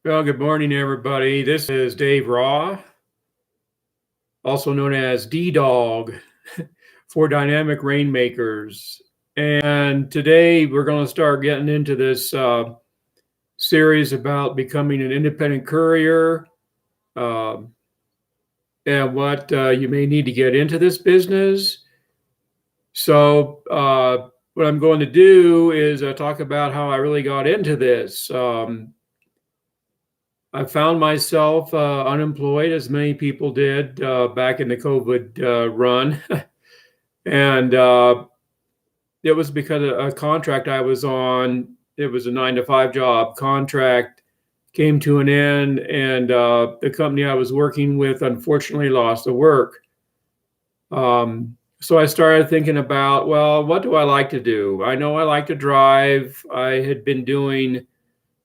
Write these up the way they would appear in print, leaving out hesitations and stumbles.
Well, good morning, everybody. This is Dave Raw, also known as D-Dog for Dynamic Rainmakers. And today we're going to start getting into this series about becoming an independent courier uh, and what you may need to get into this business. So, what I'm going to do is talk about how I really got into this. I found myself unemployed, as many people did back in the COVID run. And it was because of a contract I was on. It was a 9 to 5 job. Contract came to an end, and the company I was working with unfortunately lost the work. So I started thinking about, well, what do I like to do? I know I like to drive. I had been doing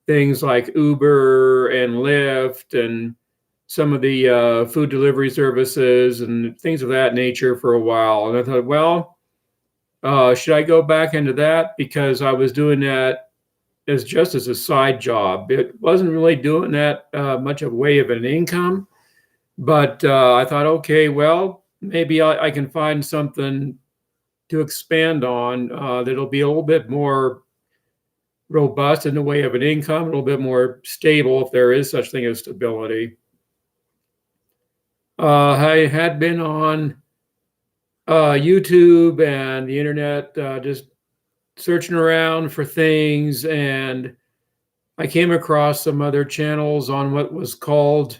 things like Uber and Lyft and some of the food delivery services and things of that nature for a while. And I thought, well, should I go back into that? Because I was doing that as just as a side job. It wasn't really doing that much of a way of an income. But I thought, okay, well, maybe I can find something to expand on that'll be a little bit more robust in the way of an income, a little bit more stable if there is such thing as stability. I had been on YouTube and the internet, just searching around for things, and I came across some other channels on what was called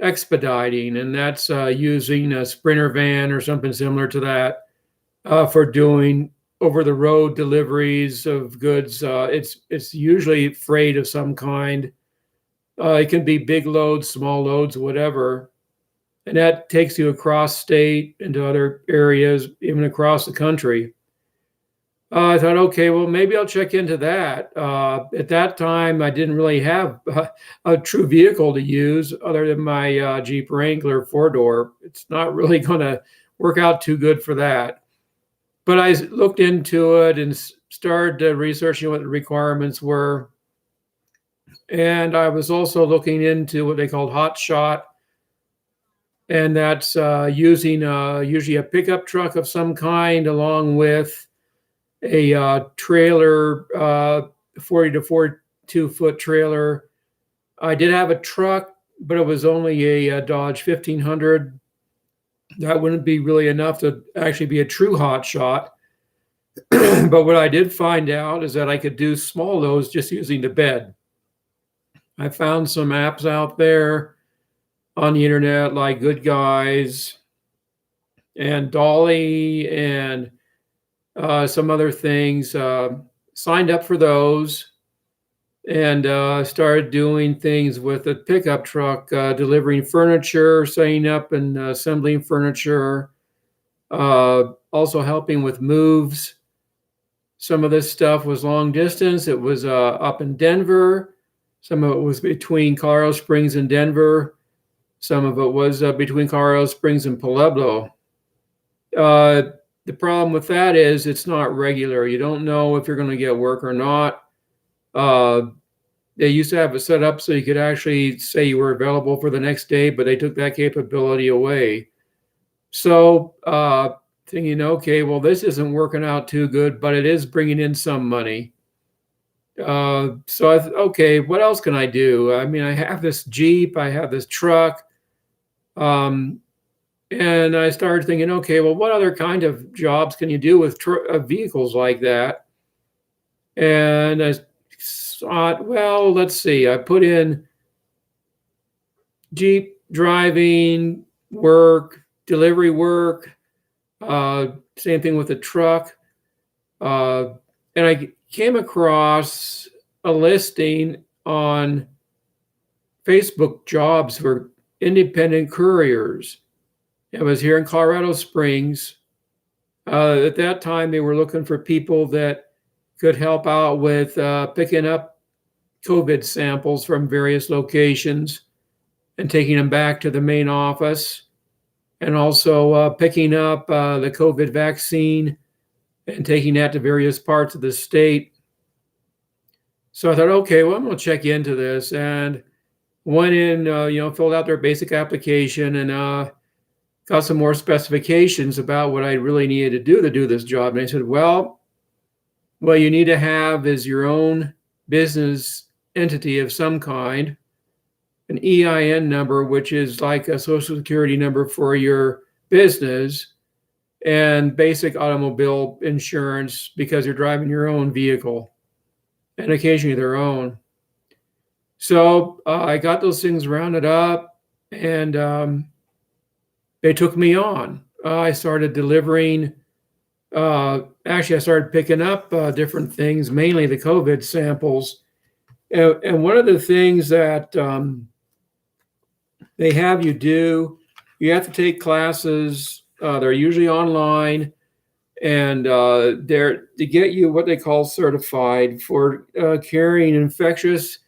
expediting, and that's using a Sprinter van or something similar to that for doing over the road deliveries of goods. It's usually freight of some kind. It can be big loads, small loads, whatever. And that takes you across state into other areas, even across the country. I thought, okay, well, maybe I'll check into that. At that time, I didn't really have a true vehicle to use other than my Jeep Wrangler 4-door. It's not really going to work out too good for that. But I looked into it and started researching what the requirements were. And I was also looking into what they called hot shot. And that's using usually a pickup truck of some kind along with a trailer, 40 to 42 foot trailer. I did have a truck, but it was only a Dodge 1500. That wouldn't be really enough to actually be a true hot shot. But what I did find out is that I could do small loads just using the bed. I found some apps out there on the internet like Good Guys and Dolly and some other things. Signed up for those and started doing things with a pickup truck, delivering furniture, setting up and assembling furniture, also helping with moves. Some of this stuff was long distance. It was up in Denver. Some of it was between Colorado Springs and Denver. Some of it was between Colorado Springs and Pueblo. The problem with that is it's not regular. You don't know if you're going to get work or not. They used to have it set up so you could actually say you were available for the next day, but they took that capability away. So thinking, okay, well, this isn't working out too good, but it is bringing in some money. So I thought, okay, what else can I do? I mean, I have this Jeep, I have this truck. And I started thinking, okay, well, what other kind of jobs can you do with vehicles like that? And I thought, well, let's see. I put in Jeep driving work, delivery work, same thing with a truck. And I came across a listing on Facebook jobs for independent couriers. It was here in Colorado Springs. At that time, they were looking for people that could help out with picking up COVID samples from various locations and taking them back to the main office, and also picking up the COVID vaccine and taking that to various parts of the state. So I thought, okay, well, I'm going to check into this. And Went in, filled out their basic application, and got some more specifications about what I really needed to do this job. And I said, well, what you need to have is your own business entity of some kind, an EIN number, which is like a social security number for your business, and basic automobile insurance because you're driving your own vehicle and occasionally their own. So I got those things rounded up, and they took me on. I started delivering. Actually, I started picking up different things, mainly the COVID samples. And one of the things that they have you do, you have to take classes. They're usually online, and they're to get you what they call certified for carrying infectious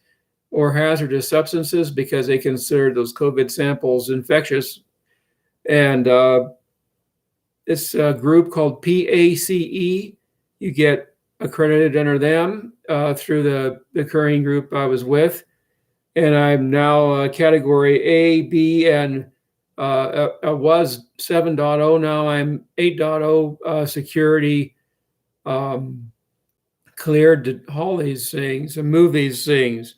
or hazardous substances, because they consider those COVID samples infectious. And this group called PACE, you get accredited under them through the Courier group I was with. And I'm now category A, B, and I was 7.0. Now I'm 8.0 security, cleared to haul these things and move these things.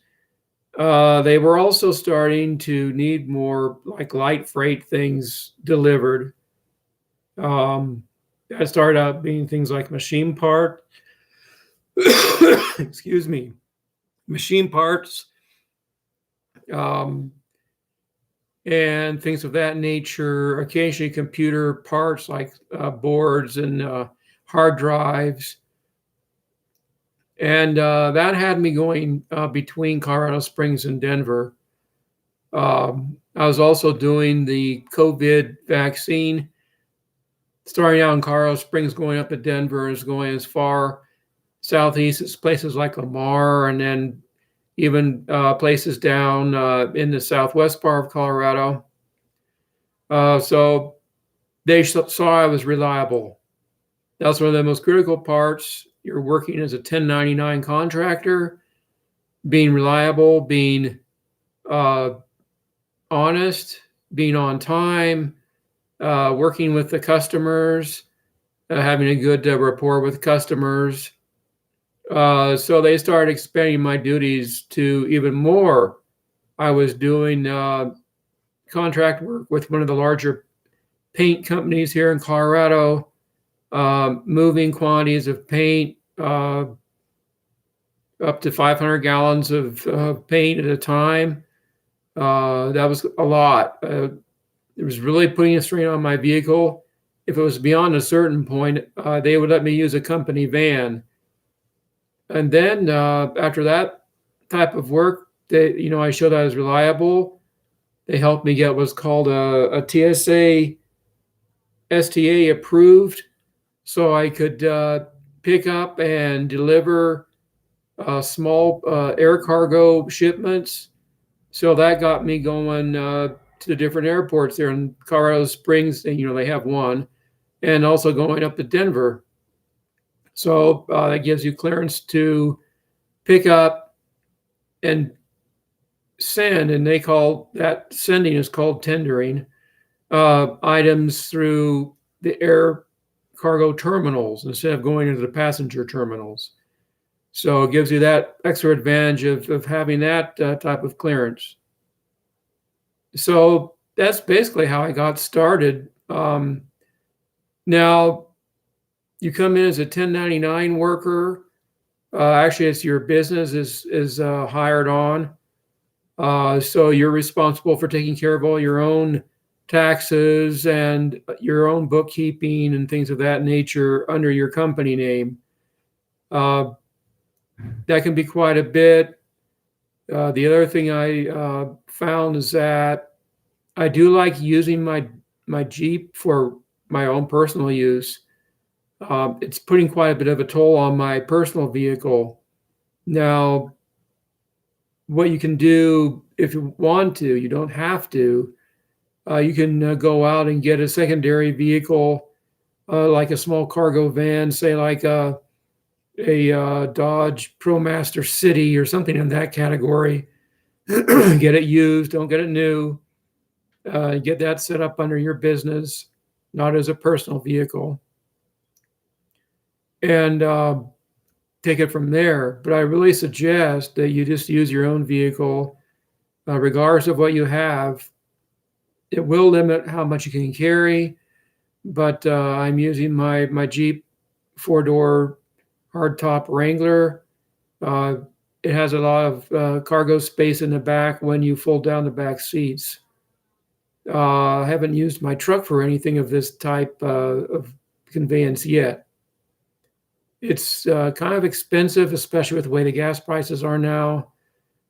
They were also starting to need more like light freight things delivered. That started out being things like machine part, excuse me, machine parts, and things of that nature. Occasionally, computer parts like boards and hard drives. And that had me going between Colorado Springs and Denver. I was also doing the COVID vaccine, starting out in Colorado Springs, going up to Denver, is going as far southeast as places like Lamar, and then even places down in the southwest part of Colorado. So they saw I was reliable. That's one of the most critical parts. You're working as a 1099 contractor, being reliable, being honest, being on time, working with the customers, having a good rapport with customers. So they started expanding my duties to even more. I was doing contract work with one of the larger paint companies here in Colorado, moving quantities of paint, up to 500 gallons of paint at a time. That was a lot. It was really putting a strain on my vehicle. If it was beyond a certain point, they would let me use a company van. And then after that type of work, I showed I was reliable. They helped me get what's called a TSA STA approved, so I could pick up and deliver small air cargo shipments. So that got me going to the different airports there in Colorado Springs. And, they have one, and also going up to Denver. So that gives you clearance to pick up and send, and they call that sending is called tendering items through the air cargo terminals instead of going into the passenger terminals. So it gives you that extra advantage of having that type of clearance. So that's basically how I got started. Now, you come in as a 1099 worker. Actually, it's your business is hired on. So you're responsible for taking care of all your own taxes and your own bookkeeping and things of that nature under your company name. That can be quite a bit. The other thing I found is that I do like using my Jeep for my own personal use. It's putting quite a bit of a toll on my personal vehicle. Now, what you can do if you want to, you don't have to, you can go out and get a secondary vehicle, like a small cargo van, say like a Dodge ProMaster City or something in that category. Get it used, don't get it new. Get that set up under your business, not as a personal vehicle, and take it from there. But I really suggest that you just use your own vehicle, regardless of what you have. It will limit how much you can carry, but I'm using my Jeep 4-door hardtop Wrangler. Uh, it has a lot of cargo space in the back when you fold down the back seats. I haven't used my truck for anything of this type of conveyance yet. It's kind of expensive, especially with the way the gas prices are now.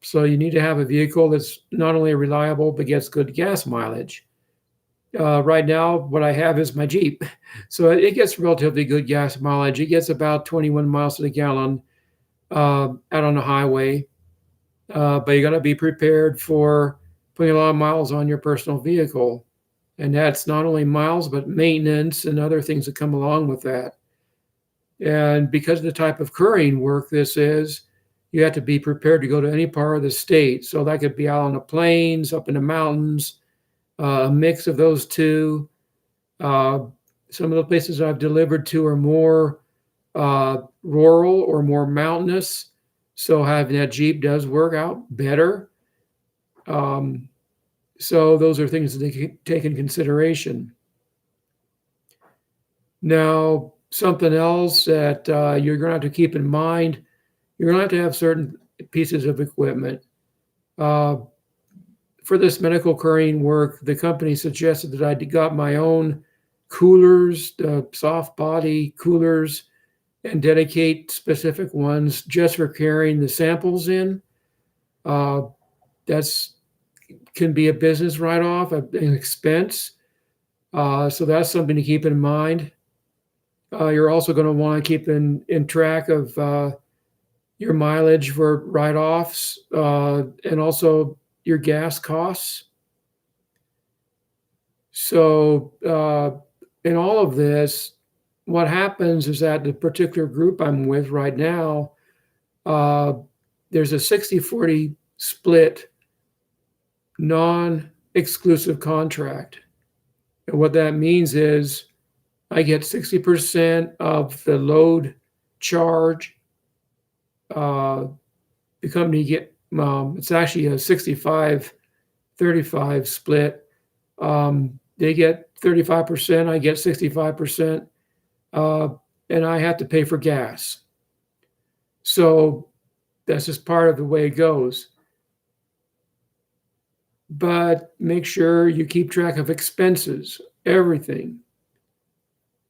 So you need to have a vehicle that's not only reliable but gets good gas mileage. Right now, what I have is my Jeep, so it gets relatively good gas mileage. It gets about 21 miles to the gallon out on the highway, but you got to be prepared for putting a lot of miles on your personal vehicle, and that's not only miles but maintenance and other things that come along with that. And because of the type of couriering work this is, you have to be prepared to go to any part of the state. So that could be out on the plains, up in the mountains, a mix of those two. Some of the places I've delivered to are more rural or more mountainous. So having that Jeep does work out better. So those are things to take in consideration. Now, something else that you're going to have to keep in mind, you're going to have certain pieces of equipment. For this medical couriering work, the company suggested that I got my own coolers, soft body coolers, and dedicate specific ones just for carrying the samples in. That's can be a business write-off, an expense. So that's something to keep in mind. You're also going to want to keep in track of your mileage for write-offs and also your gas costs. So in all of this, what happens is that the particular group I'm with right now, there's a 60-40 split non-exclusive contract. And what that means is I get 60% of the load charge. The company it's actually a 65-35 split. They get 35%, I get 65%, and I have to pay for gas. So that's just part of the way it goes. But make sure you keep track of expenses, everything.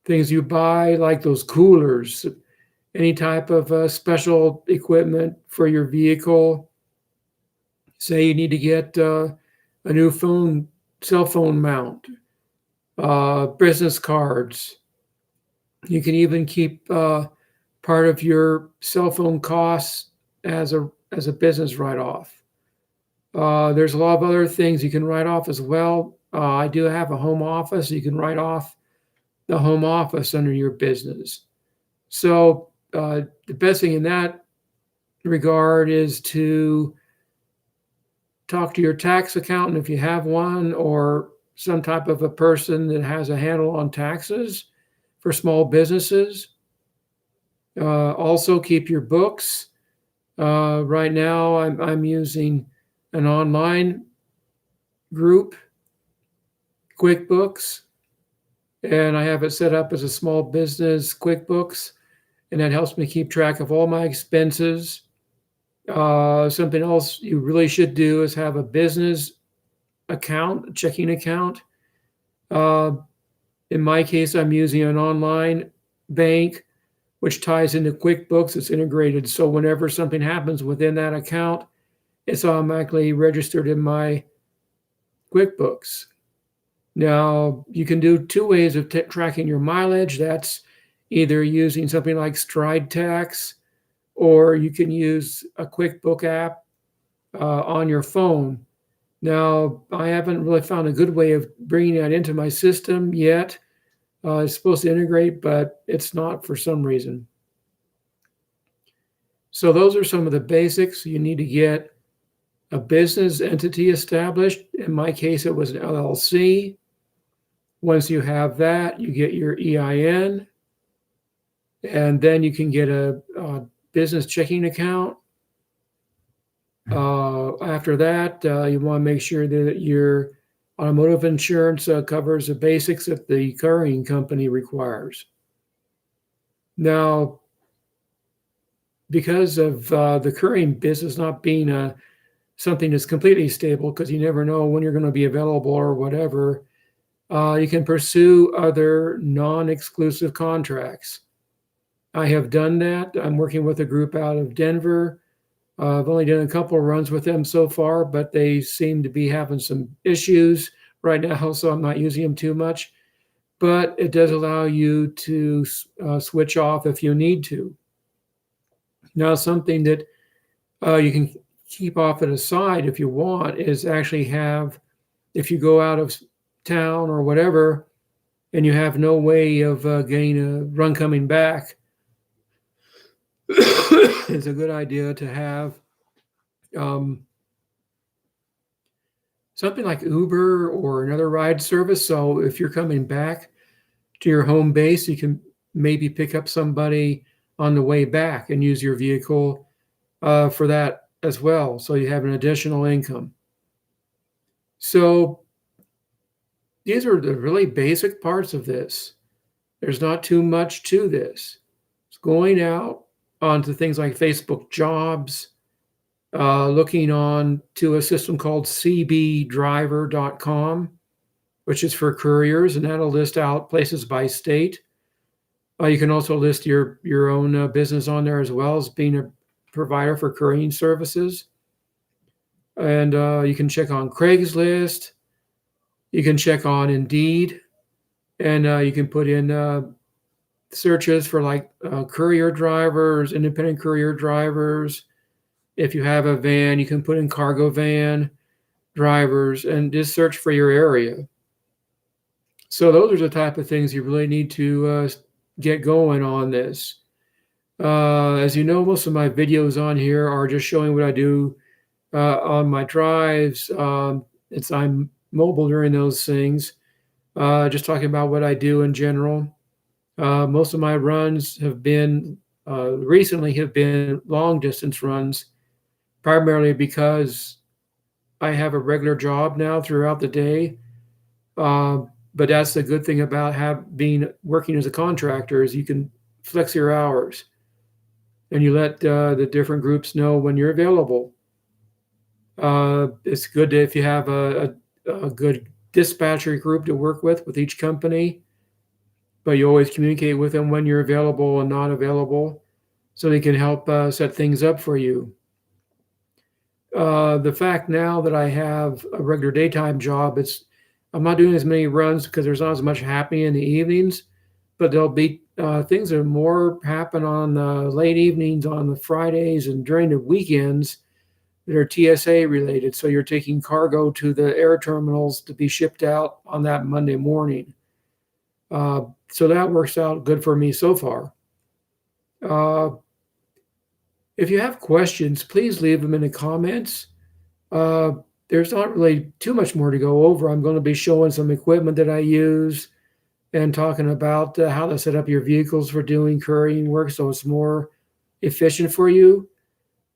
Things you buy, like those coolers, any type of special equipment for your vehicle. Say you need to get a new cell phone mount, business cards. You can even keep part of your cell phone costs as a business write-off. There's a lot of other things you can write off as well. I do have a home office. You can write off the home office under your business. So the best thing in that regard is to talk to your tax accountant if you have one, or some type of a person that has a handle on taxes for small businesses. Also keep your books. Right now I'm using an online group, QuickBooks, and I have it set up as a small business QuickBooks, and that helps me keep track of all my expenses. Something else you really should do is have a business account, a checking account. In my case, I'm using an online bank, which ties into QuickBooks. It's integrated, so whenever something happens within that account, it's automatically registered in my QuickBooks. Now, you can do two ways of tracking your mileage. That's either using something like Stride Tax, or you can use a QuickBook app on your phone. Now, I haven't really found a good way of bringing that into my system yet. It's supposed to integrate, but it's not for some reason. So those are some of the basics you need to get a business entity established. In my case, it was an LLC. Once you have that, you get your EIN, and then you can get a business checking account. After that, you want to make sure that your automotive insurance covers the basics that the couriering company requires. Now, because of the couriering business not being something that's completely stable, because you never know when you're going to be available or whatever, you can pursue other non-exclusive contracts. I have done that. I'm working with a group out of Denver. I've only done a couple of runs with them so far, but they seem to be having some issues right now, so I'm not using them too much. But it does allow you to switch off if you need to. Now, something that you can keep off at a side if you want is actually have, if you go out of town or whatever, and you have no way of getting a run coming back, it's a good idea to have something like Uber or another ride service. So if you're coming back to your home base, you can maybe pick up somebody on the way back and use your vehicle for that as well. So you have an additional income. So these are the really basic parts of this. There's not too much to this. It's going out onto things like Facebook Jobs, looking on to a system called cbdriver.com, which is for couriers, and that'll list out places by state. You can also list your own business on there as well as being a provider for couriering services. And you can check on Craigslist. You can check on Indeed, and you can put in searches for like courier drivers, independent courier drivers. If you have a van, you can put in cargo van drivers and just search for your area. So those are the type of things you really need to get going on this. As you know, most of my videos on here are just showing what I do on my drives. I'm mobile during those things. Just talking about what I do in general. Most of my runs have been recently have been long distance runs, primarily because I have a regular job now throughout the day. But that's the good thing about being working as a contractor is you can flex your hours, and you let the different groups know when you're available. It's good if you have a good dispatcher group to work with each company, but you always communicate with them when you're available and not available, so they can help set things up for you. The fact now that I have a regular daytime job, I'm not doing as many runs because there's not as much happening in the evenings, but there'll be things that are more happen on the late evenings on the Fridays and during the weekends that are TSA related. So you're taking cargo to the air terminals to be shipped out on that Monday morning. So that works out good for me so far. If you have questions, please leave them in the comments. There's not really too much more to go over. I'm going to be showing some equipment that I use and talking about how to set up your vehicles for doing couriering work so it's more efficient for you.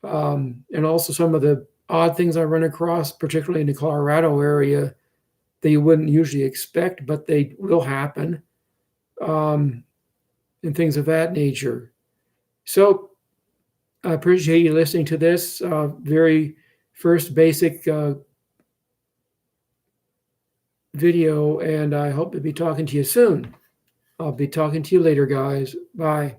And also some of the odd things I run across, particularly in the Colorado area, that you wouldn't usually expect, but they will happen, and things of that nature. So I appreciate you listening to this very first basic video, and I hope to be talking to you soon. I'll be talking to you later, guys. Bye.